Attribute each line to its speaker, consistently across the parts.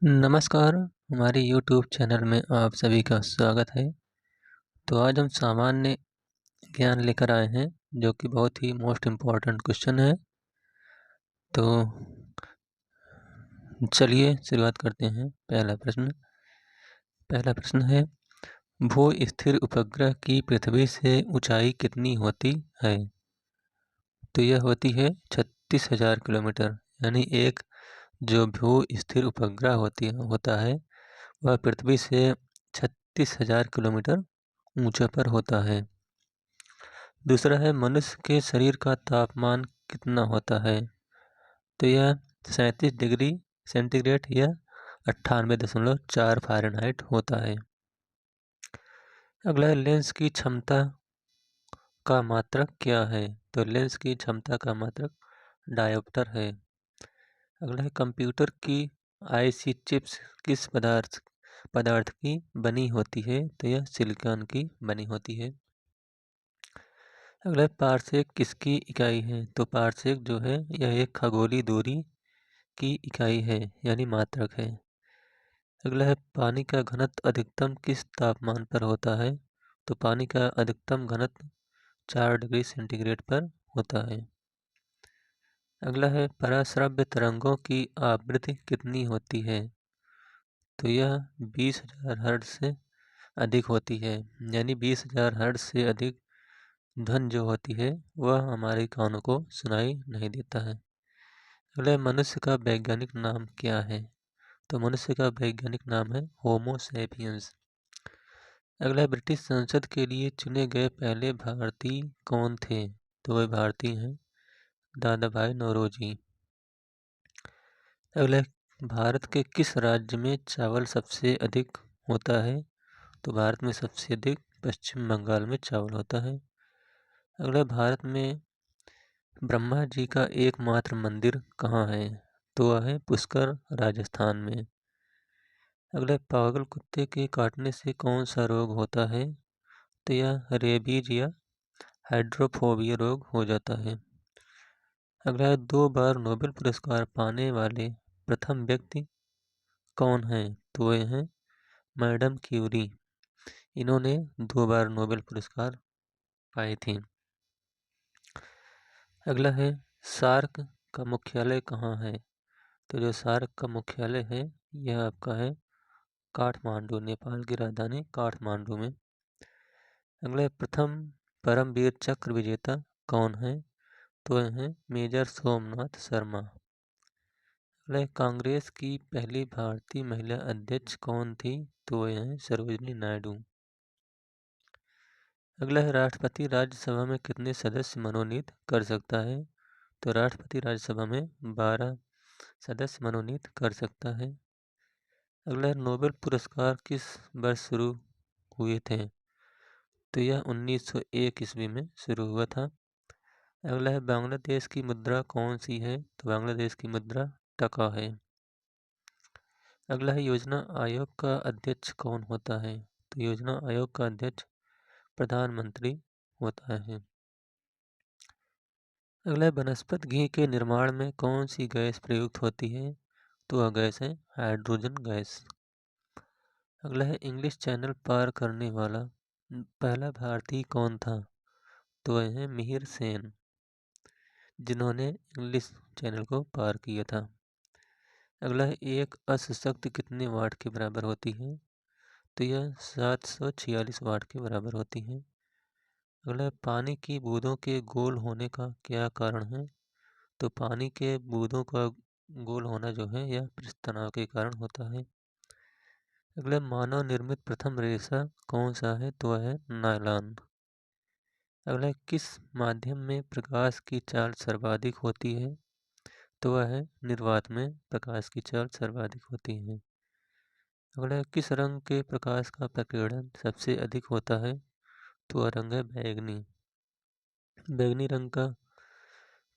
Speaker 1: नमस्कार, हमारे YouTube channel में आप सभी का स्वागत है। तो आज हम सामान्य ज्ञान लेकर आए हैं जो कि बहुत ही मोस्ट इम्पॉर्टेंट क्वेश्चन है। तो चलिए शुरुआत करते हैं। पहला प्रश्न है, भू स्थिर उपग्रह की पृथ्वी से ऊंचाई कितनी होती है? तो यह होती है 36,000 किलोमीटर। यानी एक जो भू स्थिर उपग्रह होता है वह पृथ्वी से 36,000 किलोमीटर ऊंचा पर होता है। दूसरा है, मनुष्य के शरीर का तापमान कितना होता है? तो यह 37 डिग्री सेंटीग्रेड या 98.4 फ़ारेनहाइट होता है। अगला है, लेंस की क्षमता का मात्रक क्या है? तो लेंस की क्षमता का मात्रक डायोप्टर है। अगला है, कंप्यूटर की आईसी चिप्स किस पदार्थ की बनी होती है? तो यह सिलिकॉन की बनी होती है। अगला है, पारसेक किसकी इकाई है? तो पारसेक जो है यह एक खगोलीय दूरी की इकाई है यानी मात्रक है। अगला है, पानी का घनत्व अधिकतम किस तापमान पर होता है? तो पानी का अधिकतम घनत्व 4 डिग्री सेंटीग्रेड पर होता है। अगला है, पराश्रव्य तरंगों की आवृत्ति कितनी होती है? तो यह 20,000 हर्ट्ज से अधिक होती है। यानी 20,000 हर्ट्ज से अधिक ध्वनि जो होती है वह हमारे कानों को सुनाई नहीं देता है। अगला है, मनुष्य का वैज्ञानिक नाम क्या है? तो मनुष्य का वैज्ञानिक नाम है होमो सैपियंस। अगला है, ब्रिटिश संसद के लिए चुने गए पहले भारतीय कौन थे? तो वह भारतीय हैं दादा भाई नौरोजी। अगला है, भारत के किस राज्य में चावल सबसे अधिक होता है? तो भारत में सबसे अधिक पश्चिम बंगाल में चावल होता है। अगला है, भारत में ब्रह्मा जी का एकमात्र मंदिर कहाँ है? तो वह है पुष्कर राजस्थान में। अगला है, पागल कुत्ते के काटने से कौन सा रोग होता है? तो यह रेबीज या हाइड्रोफोबिया रोग हो जाता है। अगला है, 2 बार नोबेल पुरस्कार पाने वाले प्रथम व्यक्ति कौन हैं? तो वे हैं मैडम क्यूरी। इन्होंने 2 बार नोबेल पुरस्कार पाए थे। अगला है, सार्क का मुख्यालय कहाँ है? तो जो सार्क का मुख्यालय है यह आपका है काठमांडू, नेपाल की राजधानी काठमांडू में। अगला है, प्रथम परमवीर चक्र विजेता कौन है? तो यह हैं मेजर सोमनाथ शर्मा। अगला है, कांग्रेस की पहली भारतीय महिला अध्यक्ष कौन थी? तो वह हैं सरोजिनी नायडू। अगला है, राष्ट्रपति राज्यसभा में कितने सदस्य मनोनीत कर सकता है? तो राष्ट्रपति राज्यसभा में 12 सदस्य मनोनीत कर सकता है। अगला है, नोबेल पुरस्कार किस वर्ष शुरू हुए थे? तो यह 1901 ईस्वी में शुरू हुआ था। अगला है, बांग्लादेश की मुद्रा कौन सी है? तो बांग्लादेश की मुद्रा टका है। अगला है, योजना आयोग का अध्यक्ष कौन होता है? तो योजना आयोग का अध्यक्ष प्रधानमंत्री होता है। अगला है, वनस्पति घी के निर्माण में कौन सी गैस प्रयुक्त होती है? तो वह गैस है हाइड्रोजन गैस। अगला है, इंग्लिश चैनल पार करने वाला पहला भारतीय कौन था? तो वह है मिहिर सेन, जिन्होंने इंग्लिश चैनल को पार किया था। अगला है, एक अश्व शक्ति कितने वाट के बराबर होती है? तो यह 746 वाट के बराबर होती है। अगला है, पानी की बूंदों के गोल होने का क्या कारण है? तो पानी के बूंदों का गोल होना जो है यह पृष्ठ तनाव के कारण होता है। अगला, मानव निर्मित प्रथम रेशा कौन सा है? तो वह है नायलॉन। अगला, किस माध्यम में प्रकाश की चाल सर्वाधिक होती है? तो वह है निर्वात में प्रकाश की चाल सर्वाधिक होती है। अगला, किस रंग के प्रकाश का प्रकीर्णन सबसे अधिक होता है? तो वह रंग है बैगनी। बैगनी रंग का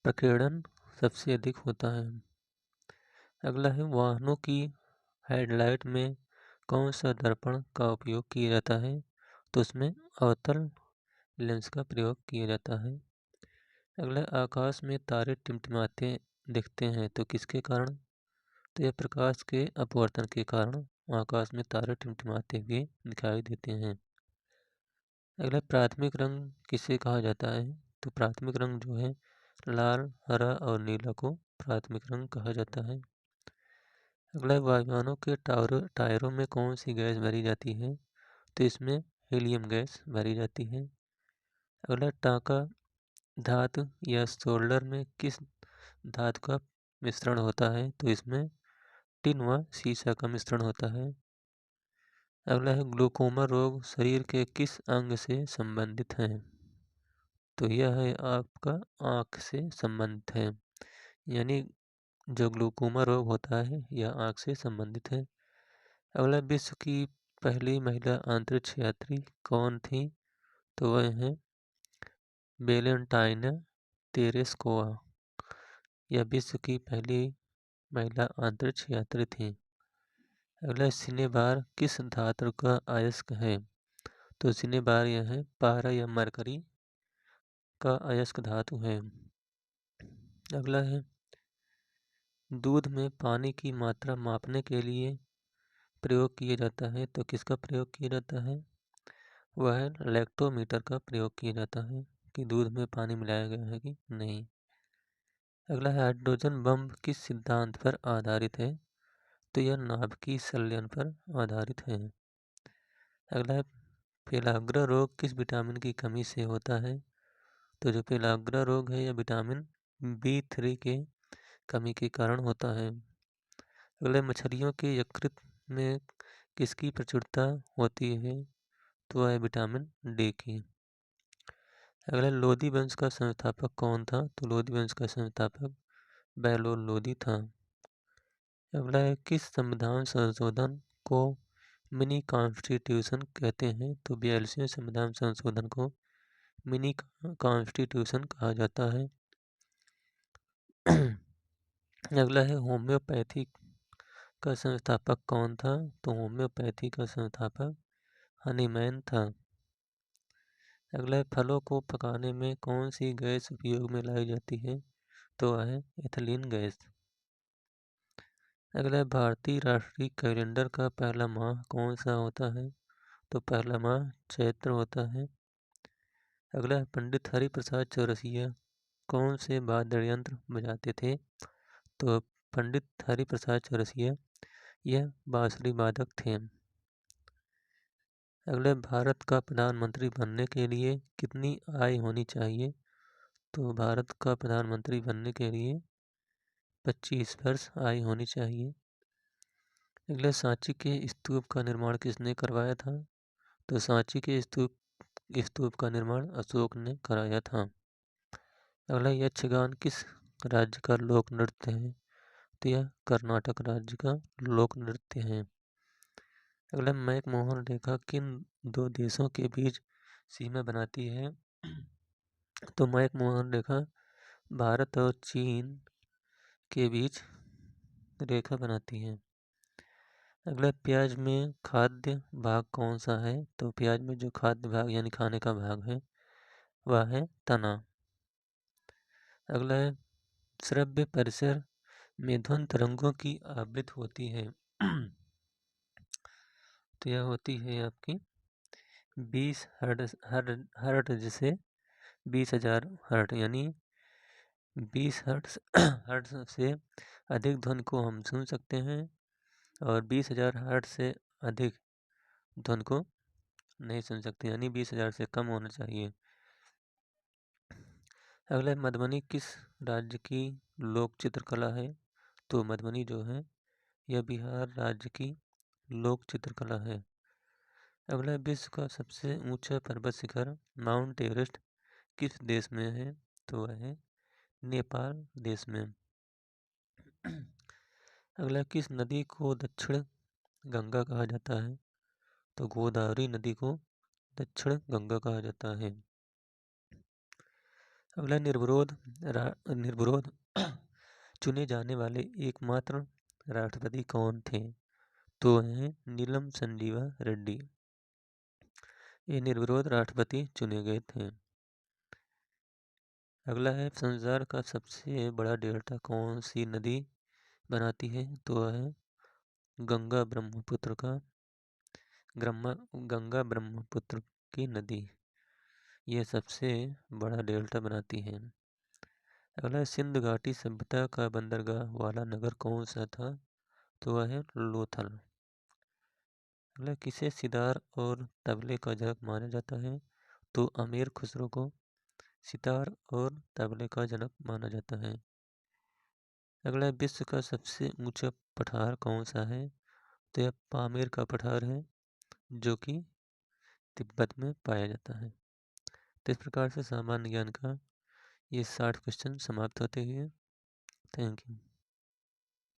Speaker 1: प्रकीर्णन सबसे अधिक होता है। अगला है, वाहनों की हेडलाइट में कौन सा दर्पण का उपयोग किया जाता है? तो उसमें अवतल लेंस का प्रयोग किया जाता है। अगला, आकाश में तारे टिमटिमाते दिखते हैं तो किसके कारण? तो यह प्रकाश के अपवर्तन के कारण आकाश में तारे टिमटिमाते हुए दिखाई देते हैं। अगला, प्राथमिक रंग किसे कहा जाता है? तो प्राथमिक रंग जो है लाल, हरा और नीला को प्राथमिक रंग कहा जाता है। अगला, वायुयानों के टायरों में कौन सी गैस भरी जाती है? तो इसमें हीलियम गैस भरी जाती है। अगला, टांका धातु या सोल्डर में किस धातु का मिश्रण होता है? तो इसमें टिन व सीसा का मिश्रण होता है। अगला है, ग्लूकोमा रोग शरीर के किस अंग से संबंधित है? तो यह है आपका आँख से संबंधित है, यानी जो ग्लूकोमा रोग होता है यह आँख से संबंधित है। अगला, विश्व की पहली महिला अंतरिक्ष यात्री कौन थी? तो वह है वेलेंटाइना तेरेस्कोवा। यह विश्व की पहली महिला अंतरिक्ष यात्री थी। अगला, सिनेबार किस धातु का अयस्क है? तो सिनेबार यह है पारा या मरकरी का अयस्क धातु है। अगला है, दूध में पानी की मात्रा मापने के लिए प्रयोग किया जाता है, तो किसका प्रयोग किया जाता है? वह लैक्टोमीटर का प्रयोग किया जाता है कि दूध में पानी मिलाया गया है कि नहीं। अगला, हाइड्रोजन बम किस सिद्धांत पर आधारित है? तो यह नाभिकीय संलयन पर आधारित है। अगला है, पेलाग्रा रोग किस विटामिन की कमी से होता है? तो जो पेलाग्रा रोग है यह विटामिन B3 के कमी के कारण होता है। अगले, मछलियों के यकृत में किसकी प्रचुरता होती है? तो वह है विटामिन D की। अगला, लोदी वंश का संस्थापक कौन था? तो लोदी वंश का संस्थापक बैलोल लोदी था। अगला है, किस संविधान संशोधन को मिनी कॉन्स्टिट्यूशन कहते हैं? तो 42वें संविधान संशोधन को मिनी कॉन्स्टिट्यूशन कहा जाता है। अगला है, होम्योपैथी का संस्थापक कौन था? तो होम्योपैथी का संस्थापक हनीमैन था। अगला है, फलों को पकाने में कौन सी गैस उपयोग में लाई जाती है? तो वह है एथिलीन गैस। अगला है, भारतीय राष्ट्रीय कैलेंडर का पहला माह कौन सा होता है? तो पहला माह चैत्र होता है। अगला है, पंडित हरिप्रसाद चौरसिया कौन से वाद्य यंत्र बजाते थे? तो पंडित हरिप्रसाद चौरसिया यह बांसुरी वादक थे। अगले, भारत का प्रधानमंत्री बनने के लिए कितनी आय होनी चाहिए? तो भारत का प्रधानमंत्री बनने के लिए 25 वर्ष आयु होनी चाहिए। अगले, सांची के स्तूप का निर्माण किसने करवाया था? तो सांची के स्तूप का निर्माण अशोक ने कराया था। अगला, यक्षगान किस राज्य का लोक नृत्य है? तो यह कर्नाटक राज्य का लोक नृत्य है। अगला, मैकमोहन रेखा किन दो देशों के बीच सीमा बनाती है? तो मैकमोहन रेखा भारत और चीन के बीच रेखा बनाती है। अगला, प्याज में खाद्य भाग कौन सा है? तो प्याज में जो खाद्य भाग यानी खाने का भाग है वह है तना। अगला है, श्रव्य परिसर में ध्वनि तरंगों की आवृत्ति होती है तो यह होती है आपकी 20 हर्ट्ज से 20,000 हर्ट्ज, यानी 20 हर्ट्ज से अधिक ध्वनि को हम सुन सकते हैं और 20,000 हर्ट्ज से अधिक ध्वनि को नहीं सुन सकते, यानी 20,000 से कम होना चाहिए। अगला, मधुबनी किस राज्य की लोक चित्रकला है? तो मधुबनी जो है यह बिहार राज्य की लोक चित्रकला है। अगला, विश्व का सबसे ऊंचा पर्वत शिखर माउंट एवरेस्ट किस देश में है? तो वह है नेपाल देश में। अगला, किस नदी को दक्षिण गंगा कहा जाता है? तो गोदावरी नदी को दक्षिण गंगा कहा जाता है। अगला, निर्विरोध चुने जाने वाले एकमात्र राष्ट्रपति कौन थे? तो हैं नीलम संजीवा रेड्डी। ये निर्विरोध राष्ट्रपति चुने गए थे। अगला है, संसार का सबसे बड़ा डेल्टा कौन सी नदी बनाती है तो वह है गंगा ब्रह्मपुत्र का गंगा ब्रह्मपुत्र की नदी। यह सबसे बड़ा डेल्टा बनाती है। अगला, सिंध घाटी सभ्यता का बंदरगाह वाला नगर कौन सा था? तो वह है लोथल। अगला, किसे सितार और तबले का जनक माना जाता है? तो अमीर खुसरो को सितार और तबले का जनक माना जाता है। अगला, विश्व का सबसे ऊंचा पठार कौन सा है? तो यह पामेर का पठार है, जो कि तिब्बत में पाया जाता है। तो इस प्रकार से सामान्य ज्ञान का ये 60 क्वेश्चन समाप्त होते हैं। Thank you.